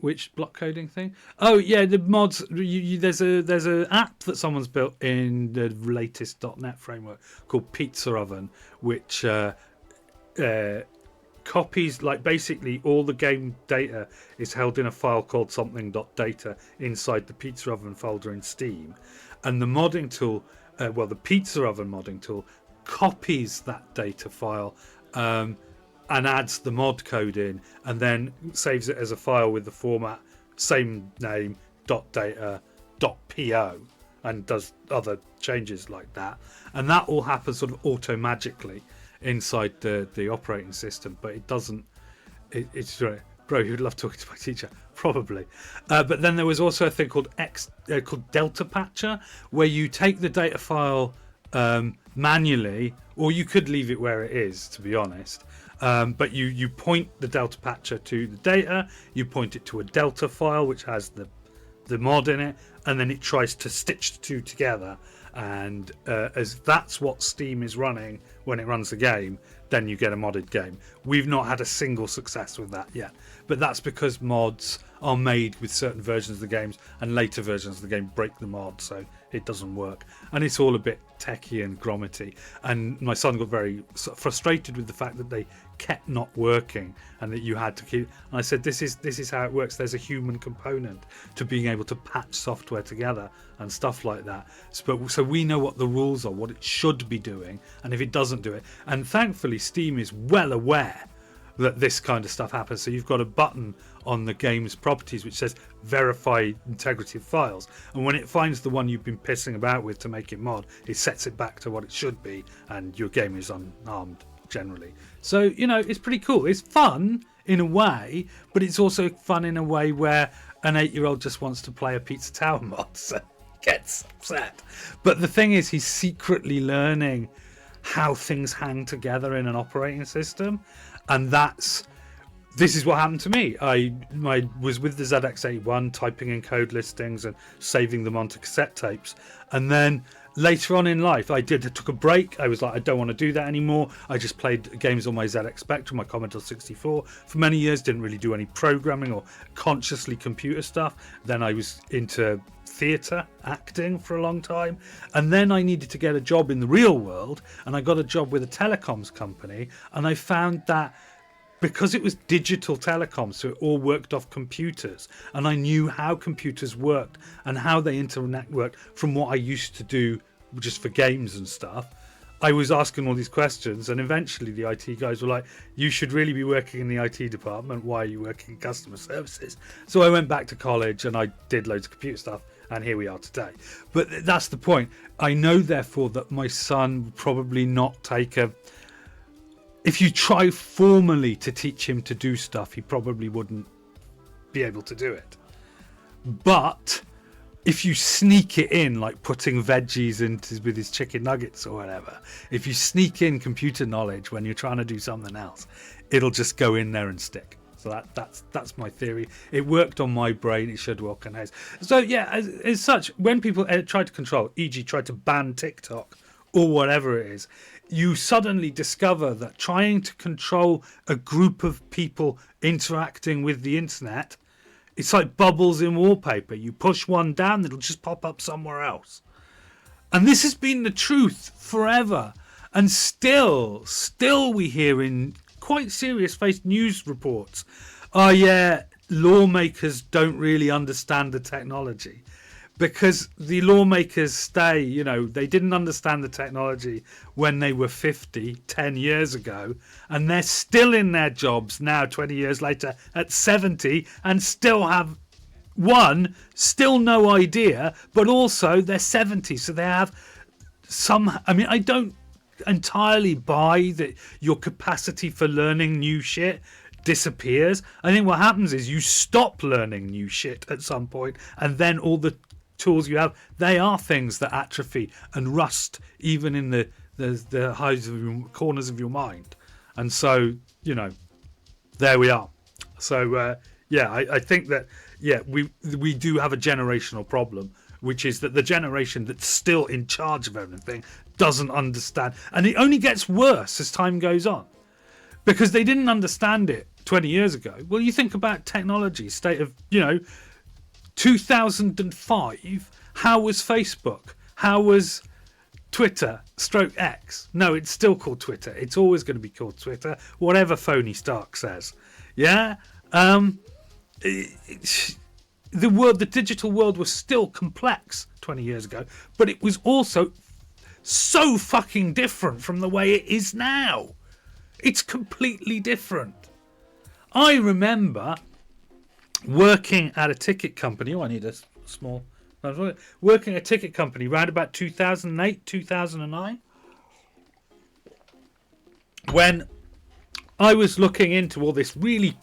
A: Which block coding thing? Oh yeah, the mods. There's a app that someone's built in the latest .NET framework called Pizza Oven, which copies, like, basically all the game data is held in a file called something.data inside the Pizza Oven folder in Steam, and the modding tool, the Pizza Oven modding tool, copies that data file and adds the mod code in, and then saves it as a file with the format same name .data .po, and does other changes like that, and that all happens sort of auto-magically inside the operating system. But it doesn't. It's right. Bro, you'd love talking to my teacher, probably. But then there was also a thing called Delta Patcher, where you take the data file manually, or you could leave it where it is, to be honest. But you point the Delta Patcher to the data, you point it to a Delta file which has the mod in it, and then it tries to stitch the two together. And as that's what Steam is running when it runs the game, then you get a modded game. We've not had a single success with that yet, but that's because mods are made with certain versions of the games, and later versions of the game break the mod, so it doesn't work, and it's all a bit techie and grommety. And my son got very frustrated with the fact that they kept not working and that you had to keep, and I said, this is how it works. There's a human component to being able to patch software together and stuff like that, so we know what the rules are, what it should be doing, and if it doesn't do it. And thankfully Steam is well aware that this kind of stuff happens, so you've got a button on the game's properties which says verify integrity of files, and when it finds the one you've been pissing about with to make it mod, it sets it back to what it should be, and your game is unharmed generally. So it's pretty cool. It's fun in a way, but it's also fun in a way where an 8-year-old just wants to play a Pizza Tower mod, so gets upset. But the thing is, he's secretly learning how things hang together in an operating system, and that's this is what happened to me. I was with the ZX81 typing in code listings and saving them onto cassette tapes, and then later on in life I took a break. I was like, I don't want to do that anymore. I just played games on my ZX Spectrum, my Commodore 64 for many years, didn't really do any programming or consciously computer stuff. Then I was into theatre acting for a long time, and then I needed to get a job in the real world, and I got a job with a telecoms company, and I found that because it was digital telecoms, so it all worked off computers, and I knew how computers worked and how they networked from what I used to do just for games and stuff. I was asking all these questions, and eventually the IT guys were like, you should really be working in the IT department. Why are you working in customer services? So I went back to college and I did loads of computer stuff, and here we are today. But that's the point. I know, therefore, that my son would probably not take if you try formally to teach him to do stuff, he probably wouldn't be able to do it. But if you sneak it in, like putting veggies with his chicken nuggets or whatever, if you sneak in computer knowledge when you're trying to do something else, it'll just go in there and stick. So that's my theory. It worked on my brain. It should work on his. So yeah, as such, when people try to control, e.g. try to ban TikTok or whatever it is, you suddenly discover that trying to control a group of people interacting with the internet, it's like bubbles in wallpaper. You push one down, it'll just pop up somewhere else. And this has been the truth forever. And still we hear in quite serious-faced news reports, oh yeah, lawmakers don't really understand the technology. Because the lawmakers they didn't understand the technology when they were 50, 10 years ago, and they're still in their jobs now, 20 years later, at 70, and still have, still no idea, but also they're 70, so they have I don't entirely buy that your capacity for learning new shit disappears. I think what happens is you stop learning new shit at some point, and then all the tools you have, they are things that atrophy and rust even in the highs of corners of your mind. And so there we are. So I think that we do have a generational problem, which is that the generation that's still in charge of everything doesn't understand, and it only gets worse as time goes on, because they didn't understand it 20 years ago. Well, you think about technology, state of 2005, how was Facebook? How was Twitter / X? No, it's still called Twitter. It's always going to be called Twitter, whatever Phony Stark says. Yeah? The digital world was still complex 20 years ago, but it was also so fucking different from the way it is now. It's completely different. I remember working at a ticket company. I need a small. Working at a ticket company around about 2008, 2009, when I was looking into all this really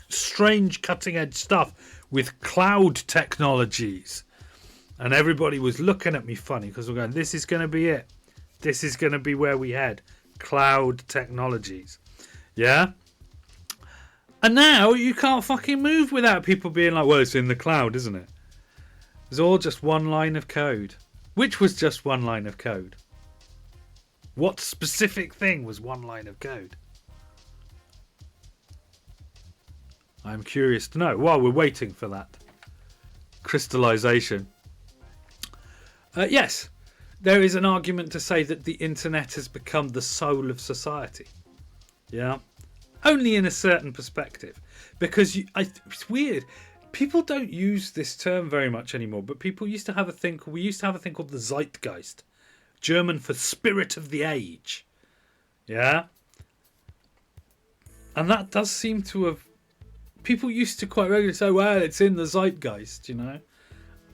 A: strange cutting edge stuff with cloud technologies, and everybody was looking at me funny because we're going, this is going to be it. This is going to be where we head. Cloud technologies. Yeah? And now you can't fucking move without people being like, well, it's in the cloud, isn't it? It's all just one line of code. Which was just one line of code? What specific thing was one line of code? I'm curious to know. While we're waiting for that crystallization. Yes, there is an argument to say that the internet has become the soul of society. Yeah. Only in a certain perspective, because it's weird. People don't use this term very much anymore, but people used to have a thing. We used to have a thing called the Zeitgeist, German for spirit of the age. Yeah, and that does seem to have. People used to quite regularly say, "Well, it's in the Zeitgeist,"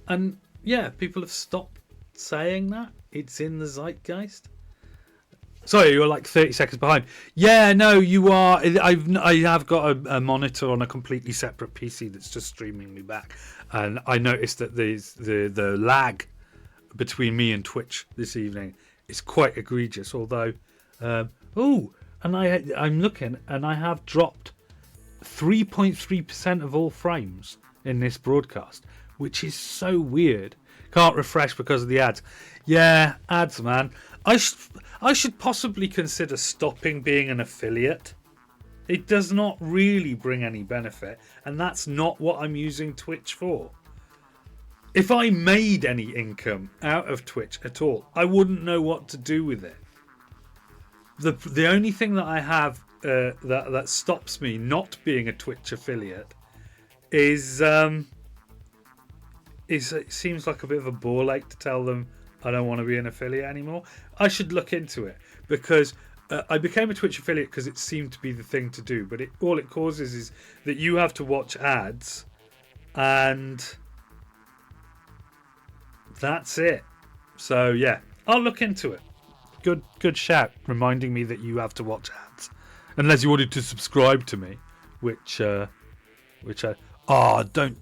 A: and yeah, people have stopped saying that it's in the Zeitgeist. Sorry, you're like 30 seconds behind. Yeah, no, you are. I have got a monitor on a completely separate PC that's just streaming me back, and I noticed that the lag between me and Twitch this evening is quite egregious. Although, and I'm looking, and I have dropped 3.3% of all frames in this broadcast, which is so weird. Can't refresh because of the ads. Yeah, ads, man. I should possibly consider stopping being an affiliate. It does not really bring any benefit, and that's not what I'm using Twitch for. If I made any income out of Twitch at all, I wouldn't know what to do with it. The only thing that I have that stops me not being a Twitch affiliate is it seems like a bit of a ball ache to tell them I don't want to be an affiliate anymore. I should look into it, because I became a Twitch affiliate because it seemed to be the thing to do, but all it causes is that you have to watch ads, and that's it. So yeah, I'll look into it. Good shout, reminding me that you have to watch ads, unless you wanted to subscribe to me, which don't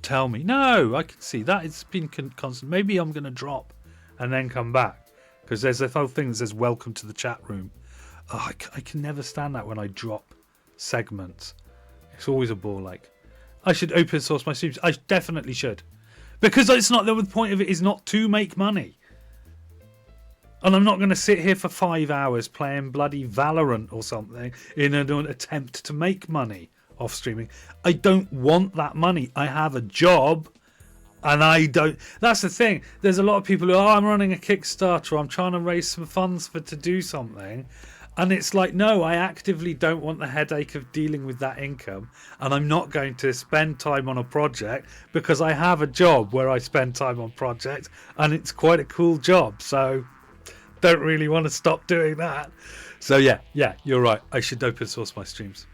A: tell me. No, I can see that it's been constant. Maybe I'm gonna drop and then come back, because there's a whole thing that says welcome to the chat room. I can never stand that when I drop segments. It's always a ball ache. I should open source my streams. I definitely should, because it's not. The point of it is not to make money. And I'm not going to sit here for 5 hours playing bloody Valorant or something in an attempt to make money off streaming. I don't want that money. I have a job, and I don't. That's the thing. There's a lot of people who, I'm running a Kickstarter, or I'm trying to raise some funds to do something. And it's like, no, I actively don't want the headache of dealing with that income. And I'm not going to spend time on a project, because I have a job where I spend time on projects, and it's quite a cool job. So don't really want to stop doing that. So yeah, you're right. I should open source my streams.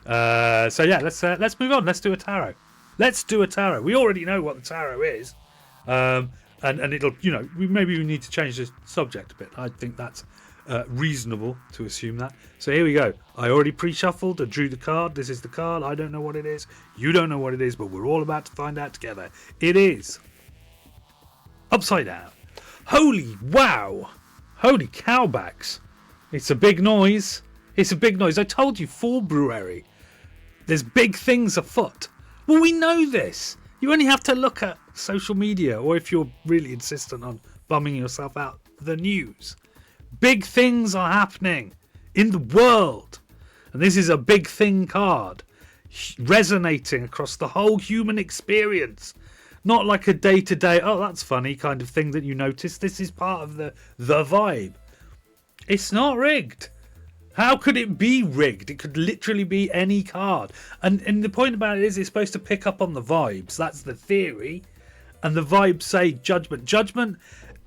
A: So yeah, let's move on. Let's do a tarot. We already know what the tarot is, and it'll, maybe we need to change the subject a bit. I think that's reasonable to assume that. So here we go. I already pre-shuffled. I drew the card. This is the card. I don't know what it is. You don't know what it is, but we're all about to find out together. It is upside down. Holy wow! Holy cowbacks! It's a big noise. I told you, February. There's big things afoot. Well, we know this. You only have to look at social media, or if you're really insistent on bumming yourself out, the news. Big things are happening in the world. And this is a big thing card, resonating across the whole human experience. Not like a day-to-day, oh, that's funny kind of thing that you notice. This is part of the vibe. It's not rigged. How could it be rigged? It could literally be any card. And the point about it is it's supposed to pick up on the vibes. That's the theory. And the vibes say Judgment. Judgment,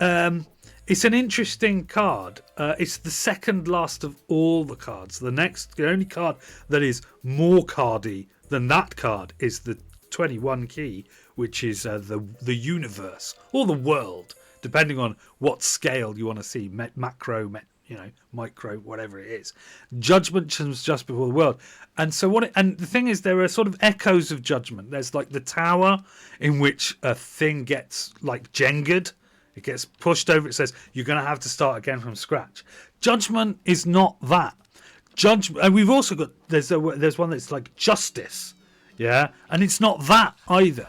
A: it's an interesting card. It's the second last of all the cards. The only card that is more cardy than that card is the 21 key, which is the universe or the world, depending on what scale you want to see, macro, micro, whatever it is. Judgment comes just before the world, and so and the thing is, there are sort of echoes of Judgment. There's like the tower, in which a thing gets like Jenga'd. It gets pushed over. It says you're going to have to start again from scratch. Judgment is not that. Judgment, and we've also got there's one that's like Justice. Yeah, and it's not that either.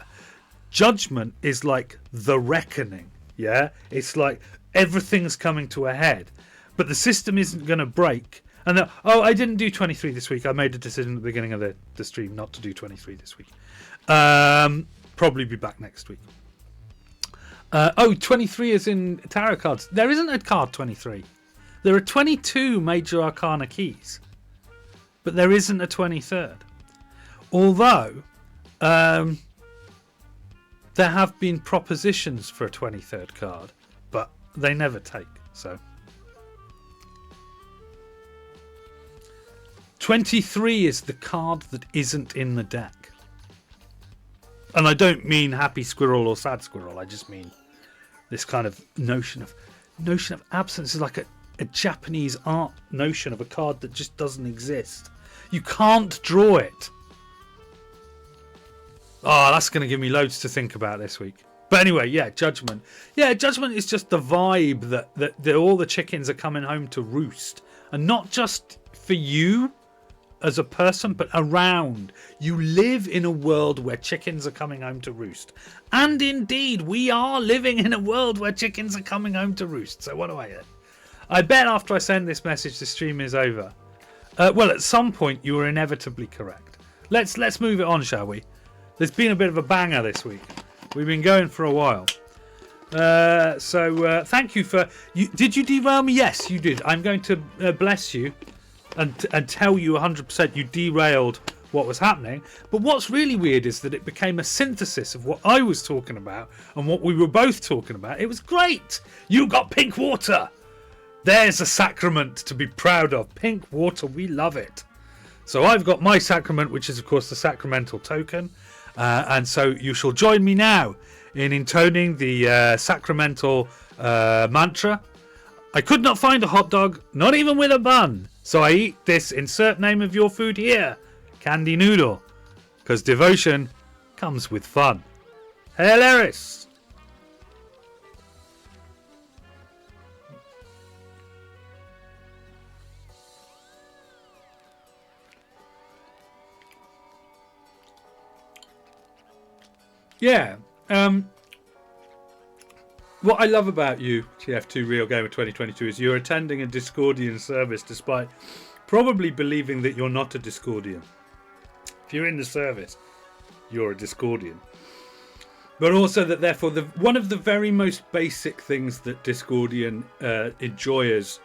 A: Judgment is like the reckoning. Yeah, it's like everything's coming to a head, but the system isn't going to break. And I didn't do 23 this week. I made a decision at the beginning of the stream not to do 23 this week. Probably be back next week. 23 is in tarot cards. There isn't a card 23. There are 22 major arcana keys, but there isn't a 23rd. Although there have been propositions for a 23rd card, but they never take. So 23 is the card that isn't in the deck. And I don't mean happy squirrel or sad squirrel. I just mean this kind of notion of absence. Is like a Japanese art notion of a card that just doesn't exist. You can't draw it. Oh, that's going to give me loads to think about this week. But anyway, yeah, Judgment. Yeah, Judgment is just the vibe that all the chickens are coming home to roost. And not just for you, as a person, but around. You live in a world where chickens are coming home to roost. And indeed, we are living in a world where chickens are coming home to roost. So what do I get? I bet after I send this message, the stream is over. Well, at some point, you are inevitably correct. Let's move it on, shall we? There's been a bit of a banger this week. We've been going for a while. So thank you for... Did you derail me? Yes, you did. I'm going to bless you and tell you 100% you derailed what was happening. But what's really weird is that it became a synthesis of what I was talking about and what we were both talking about. It was great. You got pink water. There's a sacrament to be proud of. Pink water, we love it. So I've got my sacrament, which is, of course, the sacramental token. And so you shall join me now in intoning the sacramental mantra. I could not find a hot dog, not even with a bun. So I eat this insert name of your food here, candy noodle. Because devotion comes with fun. Hail Eris! Yeah. What I love about you, TF2 Real Gamer 2022, is you're attending a Discordian service despite probably believing that you're not a Discordian. If you're in the service, you're a Discordian. But also that therefore one of the very most basic things that Discordian enjoyers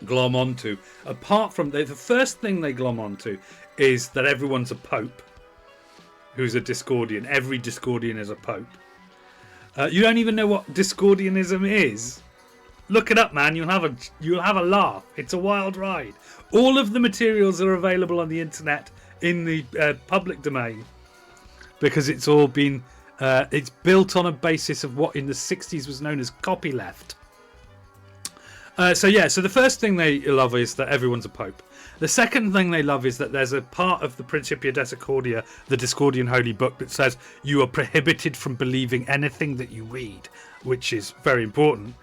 A: glom onto, apart from the first thing they glom onto is that everyone's a pope who's a Discordian. Every Discordian is a pope. You don't even know what Discordianism is. Look it up, man. You'll have a laugh. It's a wild ride. All of the materials are available on the internet in the public domain because it's all been it's built on a basis of what in the 60s was known as copyleft. So the first thing they love is that everyone's a pope. The second thing they love is that there's a part of the Principia Discordia, the Discordian holy book, that says you are prohibited from believing anything that you read, which is very important.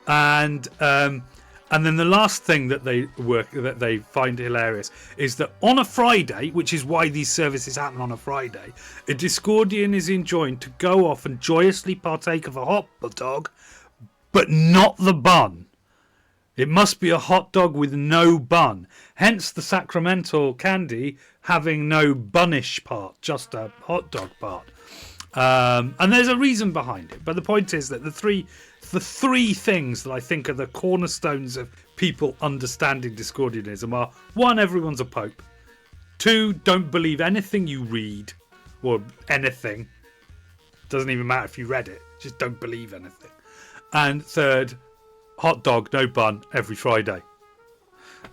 A: And then the last thing that they find hilarious is that on a Friday, which is why these services happen on a Friday, a Discordian is enjoined to go off and joyously partake of a hot dog, but not the bun. It must be a hot dog with no bun. Hence the sacramental candy having no bunnish part, just a hot dog part. And there's a reason behind it. But the point is that the three things that I think are the cornerstones of people understanding Discordianism are: 1, everyone's a pope. 2, don't believe anything you read or anything. Doesn't even matter if you read it. Just don't believe anything. And 3rd, hot dog, no bun, every Friday.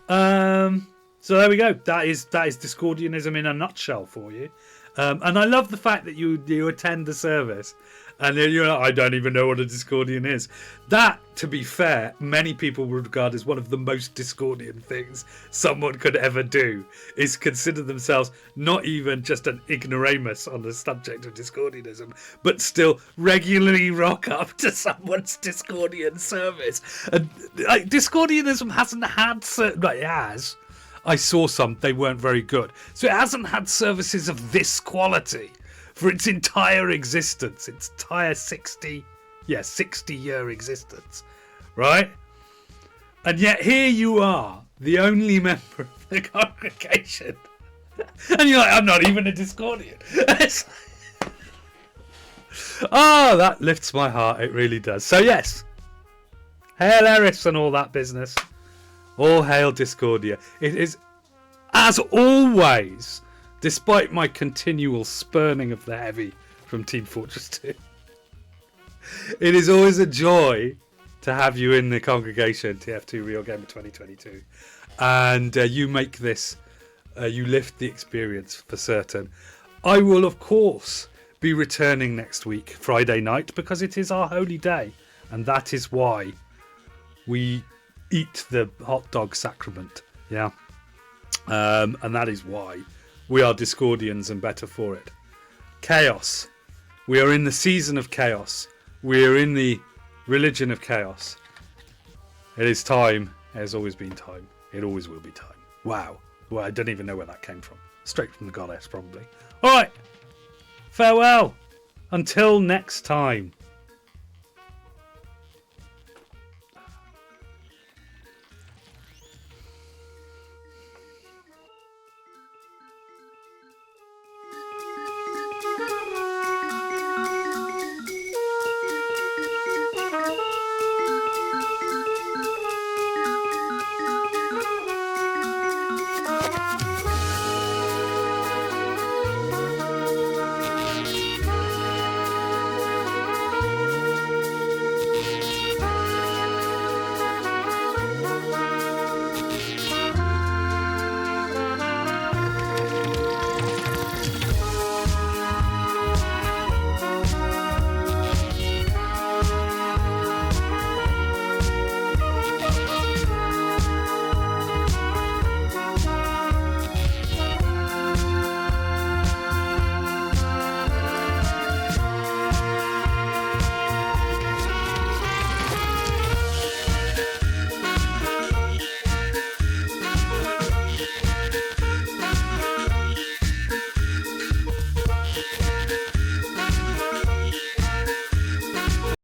A: So there we go. That is Discordianism in a nutshell for you. And I love the fact that you attend the service and then you're like, I don't even know what a Discordian is. That, to be fair, many people would regard as one of the most Discordian things someone could ever do, is consider themselves not even just an ignoramus on the subject of Discordianism, but still regularly rock up to someone's Discordian service. And Discordianism hasn't had it has. I saw some, they weren't very good. So it hasn't had services of this quality for its entire existence, its entire 60-year existence, right? And yet here you are, the only member of the congregation, and you're like, I'm not even a Discordian. Oh, that lifts my heart, it really does. So yes, hail Eris and all that business. All hail Discordia. It is, as always, despite my continual spurning of the heavy from Team Fortress 2, it is always a joy to have you in the congregation, TF2 Real Gamer 2022. And you make this, you lift the experience for certain. I will, of course, be returning next week, Friday night, because it is our holy day. And that is why we eat the hot dog sacrament, yeah, and that is why we are Discordians and better for it. Chaos. We are in the season of chaos. We are in the religion of chaos. It is time. It has always been time. It always will be time. Wow. Well, I don't even know where that came from. Straight from the goddess, probably. All right. Farewell. Until next time.